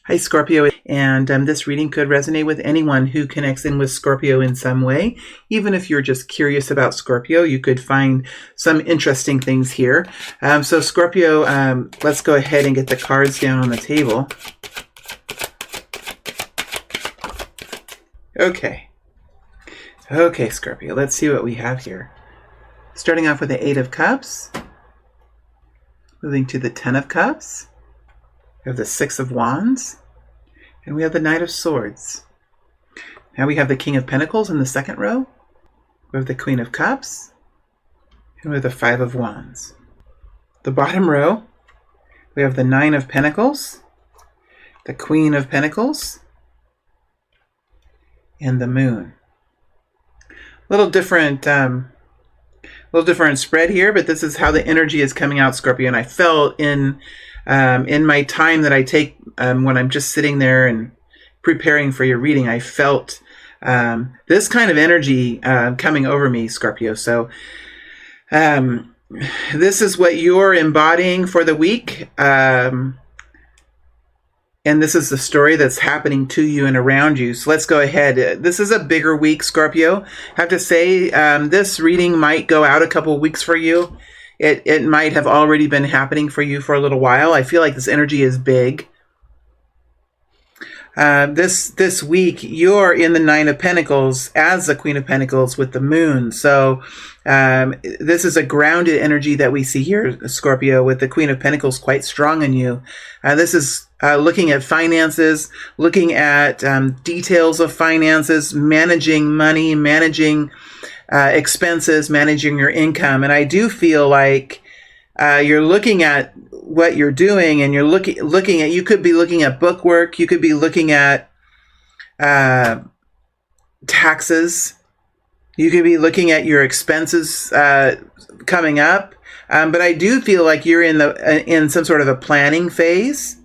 Hi, Scorpio, and this reading could resonate with anyone who connects in with Scorpio in some way. Even if you're just curious about Scorpio, you could find some interesting things here. So Scorpio, let's go ahead and get the cards down on the table. Okay, Scorpio, let's see what we have here. Starting off with the Eight of Cups, moving to the Ten of Cups. We have the Six of Wands, and we have the Knight of Swords. Now we have the King of Pentacles in the second row. We have the Queen of Cups, and we have the Five of Wands. The bottom row, we have the Nine of Pentacles, the Queen of Pentacles, and the Moon. Little different spread here, but this is how the energy is coming out, Scorpio. And I felt in my time that I take when I'm just sitting there and preparing for your reading, I felt this kind of energy coming over me, Scorpio. So this is what you're embodying for the week. And this is the story that's happening to you and around you. So let's go ahead. This is a bigger week, Scorpio. I have to say, this reading might go out a couple of weeks for you. It might have already been happening for you for a little while. I feel like this energy is big. This week, you're in the Nine of Pentacles as the Queen of Pentacles with the Moon. So this is a grounded energy that we see here, Scorpio, with the Queen of Pentacles quite strong in you. This is looking at finances, looking at details of finances, managing money, managing expenses, managing your income. And I do feel like you're looking at what you're doing, and you're looking at, you could be looking at book work, you could be looking at taxes, you could be looking at your expenses coming up. But I do feel like you're in some sort of a planning phase.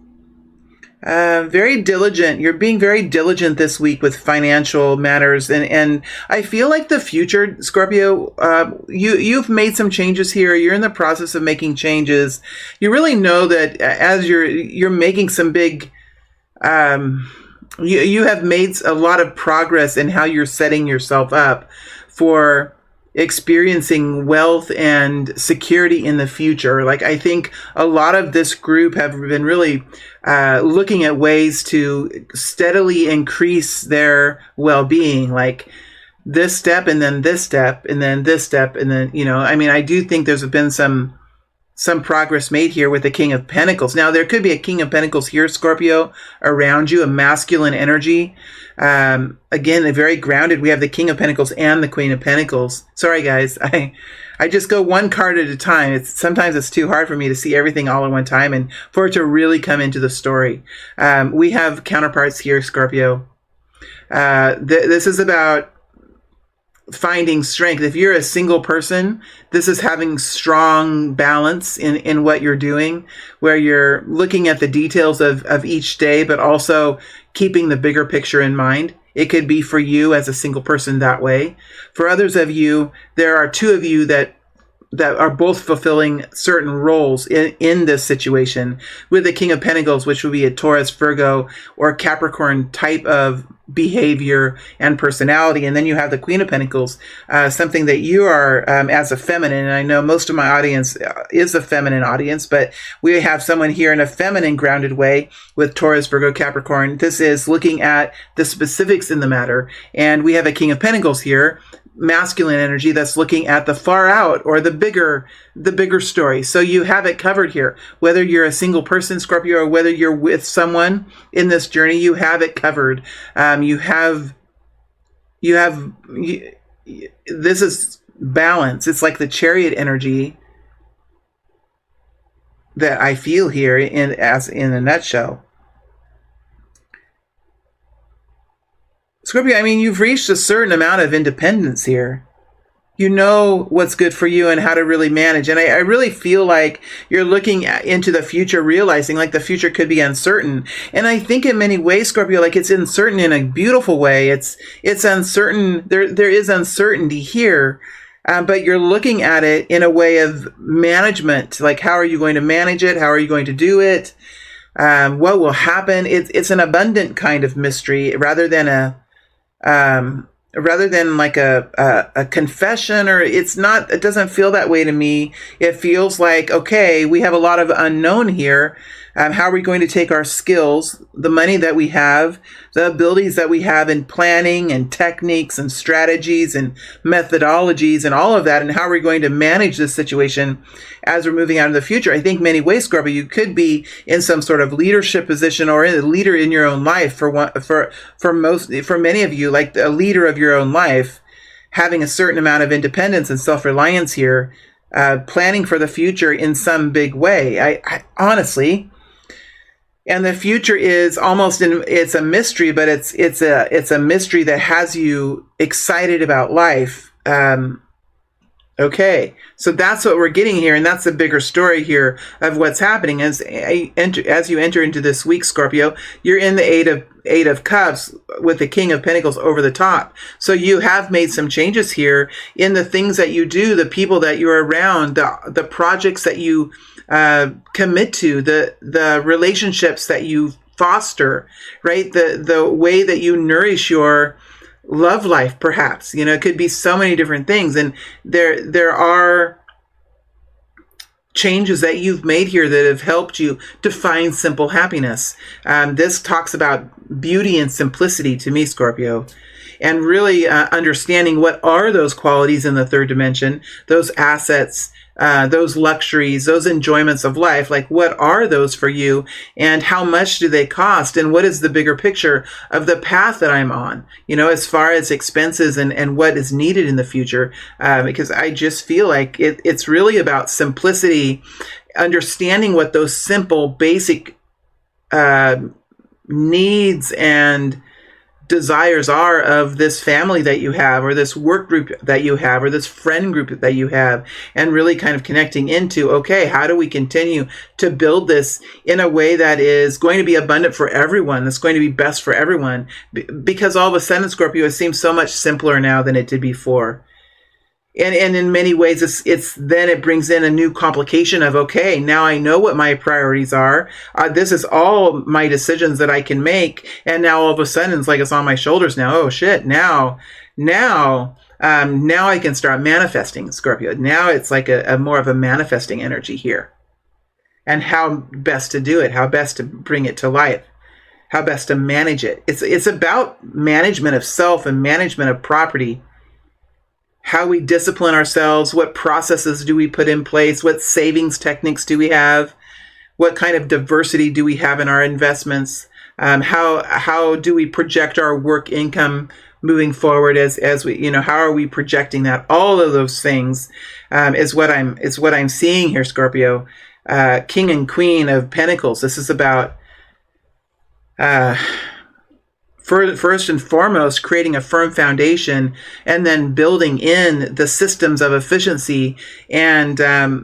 Very diligent. You're being very diligent this week with financial matters. And I feel like the future, Scorpio, you've made some changes here. You're in the process of making changes. You really know that as you're making some big, you have made a lot of progress in how you're setting yourself up for experiencing wealth and security in the future. Like, I think a lot of this group have been really looking at ways to steadily increase their well-being, like this step and then this step and then this step. And then, I do think there's been some progress made here with the King of Pentacles. Now, there could be a King of Pentacles here, Scorpio, around you, a masculine energy. Again, very grounded. We have the King of Pentacles and the Queen of Pentacles. Sorry, guys. I just go one card at a time. Sometimes it's too hard for me to see everything all at one time and for it to really come into the story. We have counterparts here, Scorpio. This is about finding strength. If you're a single person, this is having strong balance in what you're doing, where you're looking at the details of each day, but also keeping the bigger picture in mind. It could be for you as a single person that way. For others of you, there are two of you that are both fulfilling certain roles in this situation, with the King of Pentacles, which would be a Taurus, Virgo, or Capricorn type of behavior and personality. And then you have the Queen of Pentacles, something that you are as a feminine. And I know most of my audience is a feminine audience, but we have someone here in a feminine grounded way with Taurus, Virgo, Capricorn. This is looking at the specifics in the matter. And we have a King of Pentacles here, masculine energy, that's looking at the far out or the bigger story. So you have it covered here. Whether you're a single person, Scorpio, or whether you're with someone in this journey, you have it covered. This is balance. It's like the Chariot energy that I feel here in a nutshell. Scorpio, you've reached a certain amount of independence here. You know what's good for you and how to really manage. And I really feel like you're looking into the future, realizing like the future could be uncertain. And I think in many ways, Scorpio, like it's uncertain in a beautiful way. It's uncertain. There is uncertainty here, but you're looking at it in a way of management. Like, how are you going to manage it? How are you going to do it? what will happen. It's an abundant kind of mystery rather than like a confession, or it doesn't feel that way to me. It feels like, okay, we have a lot of unknown here. How are we going to take our skills, the money that we have, the abilities that we have in planning and techniques and strategies and methodologies and all of that, and how are we going to manage this situation as we're moving out in the future? I think many ways, Scorpio, you could be in some sort of leadership position or a leader in your own life for many of you, like a leader of your own life, having a certain amount of independence and self-reliance here, planning for the future in some big way. I honestly, and the future is it's a mystery, but it's a mystery that has you excited about life. Okay, so that's what we're getting here, and that's the bigger story here of what's happening as you enter into this week, Scorpio. You're in the Eight of Cups with the King of Pentacles over the top. So you have made some changes here in the things that you do, the people that you're around, the projects that you commit to, the relationships that you foster, right? The way that you nourish your love life, perhaps. It could be so many different things. And there are changes that you've made here that have helped you to find simple happiness. This talks about beauty and simplicity to me, Scorpio, and really understanding what are those qualities in the third dimension, those assets, those luxuries, those enjoyments of life. Like, what are those for you, and how much do they cost, and what is the bigger picture of the path that I'm on, as far as expenses and what is needed in the future, because I just feel like it's really about simplicity, understanding what those simple, basic needs and desires are of this family that you have, or this work group that you have, or this friend group that you have, and really kind of connecting into, okay, how do we continue to build this in a way that is going to be abundant for everyone, that's going to be best for everyone? Because all of a sudden, Scorpio, it seems so much simpler now than it did before. And in many ways, it brings in a new complication of, okay, now I know what my priorities are. This is all my decisions that I can make. And now all of a sudden, it's like it's on my shoulders now. Oh shit! Now I can start manifesting, Scorpio. Now it's like a more of a manifesting energy here. And how best to do it? How best to bring it to life? How best to manage it? It's about management of self and management of property. How we discipline ourselves, what processes do we put in place, what savings techniques do we have, what kind of diversity do we have in our investments, how do we project our work income moving forward as we, how are we projecting that? All of those things is what I'm seeing here, Scorpio. King and Queen of Pentacles. This is about first and foremost, creating a firm foundation, and then building in the systems of efficiency and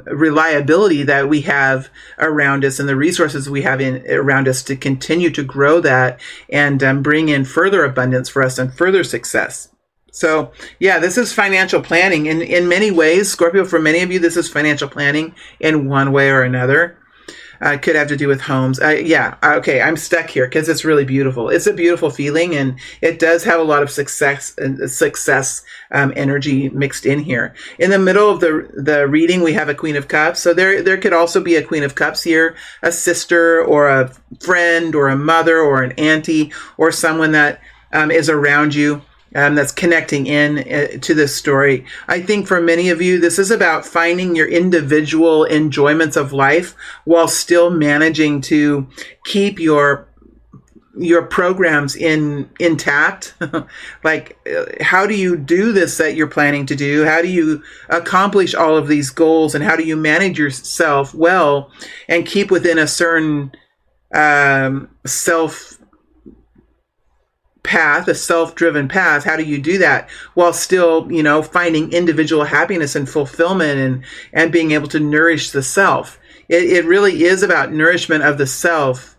reliability that we have around us, and the resources we have around us to continue to grow that and bring in further abundance for us and further success. So, yeah, this is financial planning. In many ways, Scorpio, for many of you, this is financial planning in one way or another. Could have to do with homes. Okay, I'm stuck here because it's really beautiful. It's a beautiful feeling, and it does have a lot of success energy mixed in here. In the middle of the reading, we have a Queen of Cups. So there could also be a Queen of Cups here, a sister or a friend or a mother or an auntie or someone that is around you. That's connecting in to this story. I think for many of you, this is about finding your individual enjoyments of life while still managing to keep your programs intact. Like, how do you do this that you're planning to do? How do you accomplish all of these goals, and how do you manage yourself well and keep within a certain a self-driven path? How do you do that while still, finding individual happiness and fulfillment and being able to nourish the self? It really is about nourishment of the self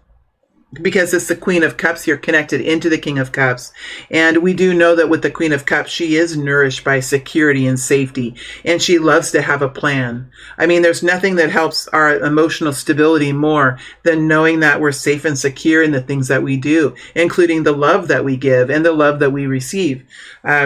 because it's the Queen of Cups here connected into the King of Cups. And we do know that with the Queen of Cups, she is nourished by security and safety, and she loves to have a plan. I mean, there's nothing that helps our emotional stability more than knowing that we're safe and secure in the things that we do, including the love that we give and the love that we receive.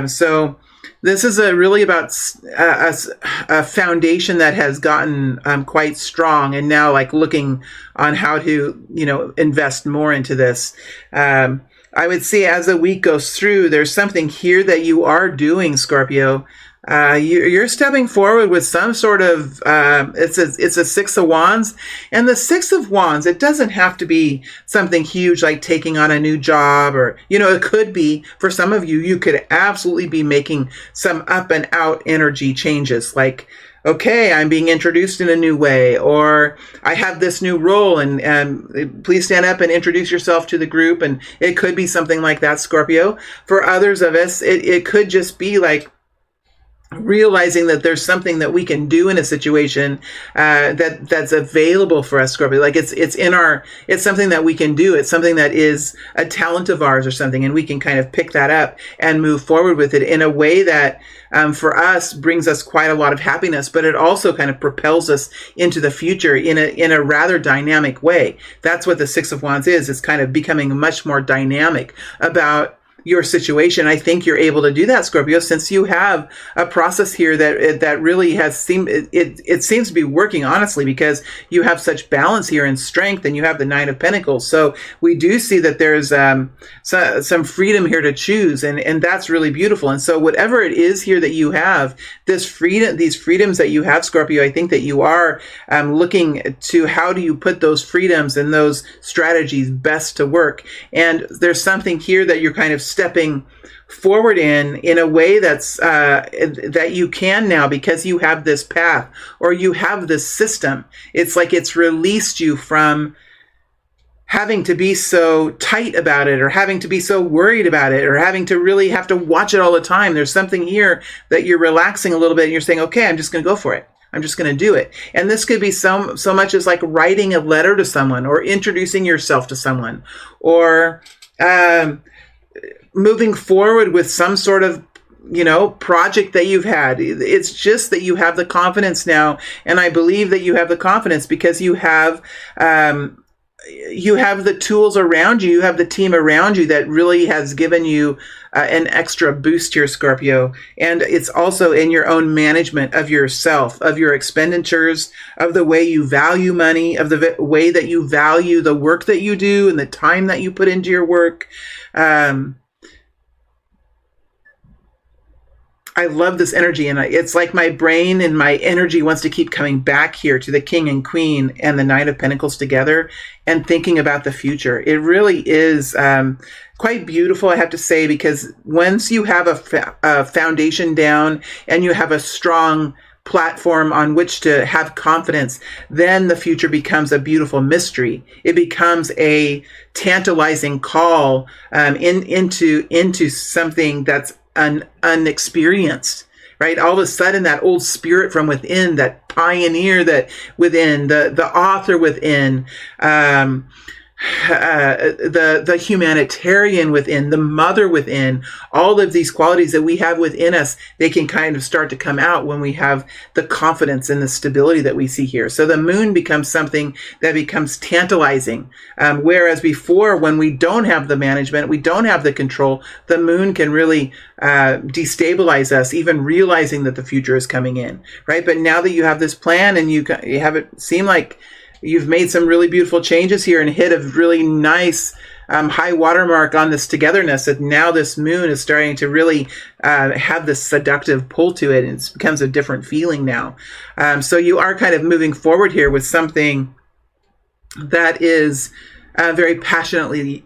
So this is really about a foundation that has gotten quite strong, and now like looking on how to, invest more into this. I would say as the week goes through, there's something here that you are doing, Scorpio. You're stepping forward with some sort of, it's a Six of Wands, and the Six of Wands, it doesn't have to be something huge like taking on a new job, or, it could be, for some of you, you could absolutely be making some up and out energy changes, like, okay, I'm being introduced in a new way, or I have this new role, and please stand up and introduce yourself to the group. And it could be something like that, Scorpio. For others of us, it could just be like realizing that there's something that we can do in a situation that's available for us, Scorpio. Like it's something that we can do. It's something that is a talent of ours or something, and we can kind of pick that up and move forward with it in a way that for us brings us quite a lot of happiness, but it also kind of propels us into the future in a rather dynamic way. That's what the Six of Wands is. It's kind of becoming much more dynamic about your situation. I think you're able to do that, Scorpio, since you have a process here that really has it seems to be working, honestly, because you have such balance here and strength, and you have the Nine of Pentacles. So we do see that there's some freedom here to choose, and that's really beautiful. And so whatever it is here that you have, these freedoms that you have, Scorpio, I think that you are looking to how do you put those freedoms and those strategies best to work. And there's something here that you're kind of stepping forward in a way that's that you can now, because you have this path, or you have this system. It's like it's released you from having to be so tight about it, or having to be so worried about it, or having to really have to watch it all the time. There's something here that you're relaxing a little bit, and you're saying, okay, I'm just going to go for it. I'm just going to do it. And this could be so much as like writing a letter to someone, or introducing yourself to someone, or moving forward with some sort of, project that you've had. It's just that you have the confidence now. And I believe that you have the confidence because you have the tools around you. You have the team around you that really has given you an extra boost here, Scorpio. And it's also in your own management of yourself, of your expenditures, of the way you value money, of the way that you value the work that you do and the time that you put into your work. I love this energy, and it's like my brain and my energy wants to keep coming back here to the King and Queen and the Knight of Pentacles together and thinking about the future. It really is quite beautiful, I have to say, because once you have a foundation down and you have a strong platform on which to have confidence, then the future becomes a beautiful mystery. It becomes a tantalizing call into something that's unexperienced, right? All of a sudden, that old spirit from within, that pioneer that within, the author within, the humanitarian within, the mother within, all of these qualities that we have within us, they can kind of start to come out when we have the confidence and the stability that we see here. So the moon becomes something that becomes tantalizing. Whereas before, when we don't have the management, we don't have the control, the moon can really destabilize us, even realizing that the future is coming in, right? But now that you have this plan and you have it seem like you've made some really beautiful changes here and hit a really nice high watermark on this togetherness, that now this moon is starting to really have this seductive pull to it, and it becomes a different feeling now. So you are kind of moving forward here with something that is very passionately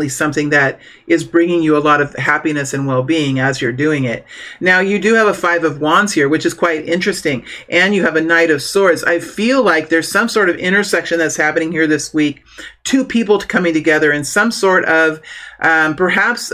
something that is bringing you a lot of happiness and well-being as you're doing it. Now, you do have a Five of Wands here, which is quite interesting, and you have a Knight of Swords. I feel like there's some sort of intersection that's happening here this week. Two people coming together in some sort of perhaps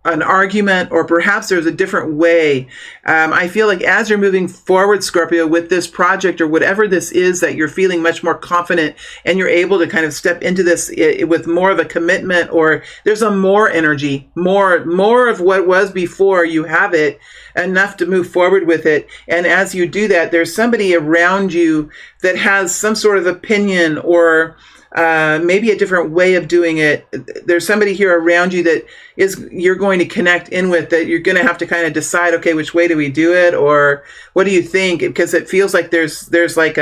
an argument, or perhaps there's a different way. I feel like as you're moving forward, Scorpio, with this project or whatever this is, that you're feeling much more confident and you're able to kind of step into this with more of a commitment, or there's a more energy, more of what was before. You have it enough to move forward with it. And as you do that, there's somebody around you that has some sort of opinion, or maybe a different way of doing it. There's somebody here around you that you're going to connect in with, that you're going to have to kind of decide, okay, which way do we do it? Or what do you think? Because it feels like there's like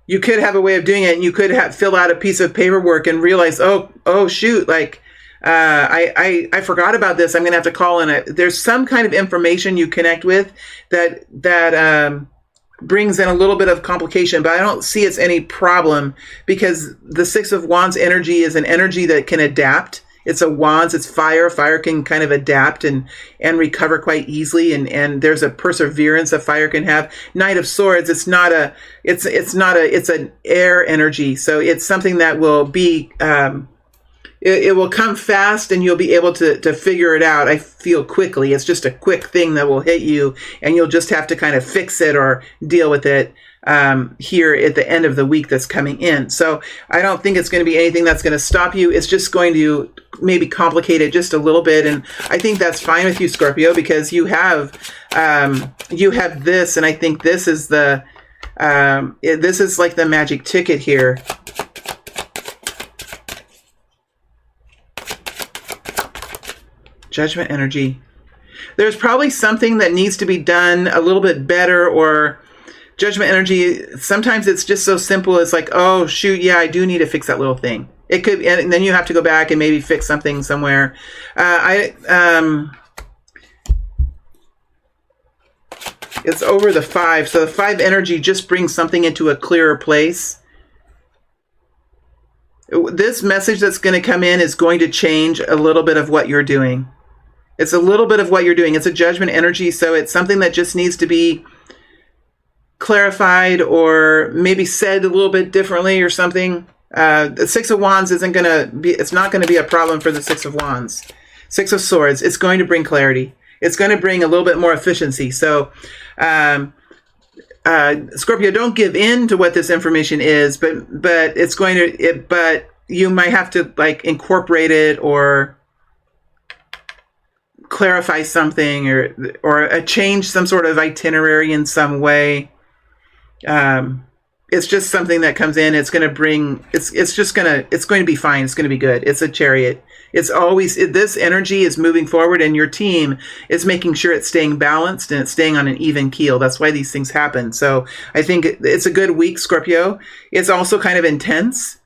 you could have a way of doing it, and you could fill out a piece of paperwork and realize, oh shoot, like, I forgot about this. I'm going to have to call in it. There's some kind of information you connect with that brings in a little bit of complication, but I don't see it's any problem, because the Six of Wands energy is an energy that can adapt. It's a wands, it's fire. Fire can kind of adapt and recover quite easily, and there's a perseverance that fire can have. Knight of Swords, it's an air energy, so it's something that will be it will come fast, and you'll be able to figure it out, I feel, quickly. It's just a quick thing that will hit you, and you'll just have to kind of fix it or deal with it here at the end of the week that's coming in. So I don't think it's going to be anything that's going to stop you. It's just going to maybe complicate it just a little bit, and I think that's fine with you, Scorpio, because you have this, and I think this is this is like the magic ticket here. Judgment energy. There's probably something that needs to be done a little bit better, or Judgment energy. Sometimes it's just so simple as like, oh shoot, yeah, I do need to fix that little thing. It could, and then you have to go back and maybe fix something somewhere. It's over the 5, so the 5 energy just brings something into a clearer place. This message that's going to come in is going to change a little bit of what you're doing. It's a little bit of what you're doing. It's a Judgment energy, so it's something that just needs to be clarified, or maybe said a little bit differently or something. The Six of Wands it's not going to be a problem for the Six of Wands. Six of Swords, it's going to bring clarity. It's going to bring a little bit more efficiency. So, Scorpio, don't give in to what this information is, but it's going to, but you might have to like incorporate it, or clarify something, or change some sort of itinerary in some way. It's just something that comes in. It's going to bring, it's going to be fine. It's going to be good. It's a Chariot. It's always, this energy is moving forward, and your team is making sure it's staying balanced and it's staying on an even keel. That's why these things happen. So I think it's a good week, Scorpio. It's also kind of intense.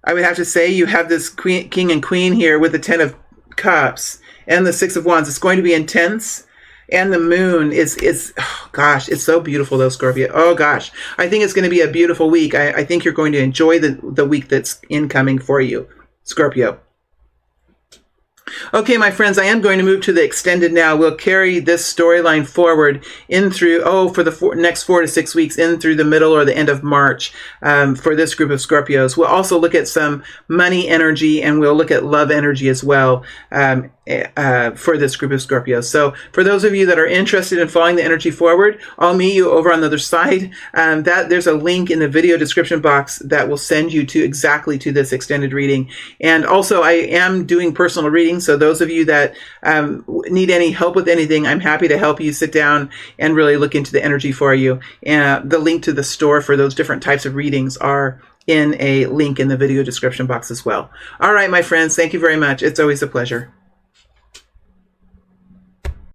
I would have to say you have this king and queen here with the 10 of Cups and the Six of Wands. It's going to be intense. And the moon is oh gosh, it's so beautiful though, Scorpio. Oh gosh, I think it's going to be a beautiful week. I think you're going to enjoy the week that's incoming for you, Scorpio. Okay, my friends, I am going to move to the extended now. We'll carry this storyline forward in through, for the next 4 to 6 weeks, in through the middle or the end of March for this group of Scorpios. We'll also look at some money energy, and we'll look at love energy as well for this group of Scorpios. So for those of you that are interested in following the energy forward, I'll meet you over on the other side. There's a link in the video description box that will send you exactly to this extended reading. And also, I am doing personal readings. So those of you that need any help with anything, I'm happy to help you sit down and really look into the energy for you. And the link to the store for those different types of readings are in a link in the video description box as well. All right, my friends, thank you very much. It's always a pleasure.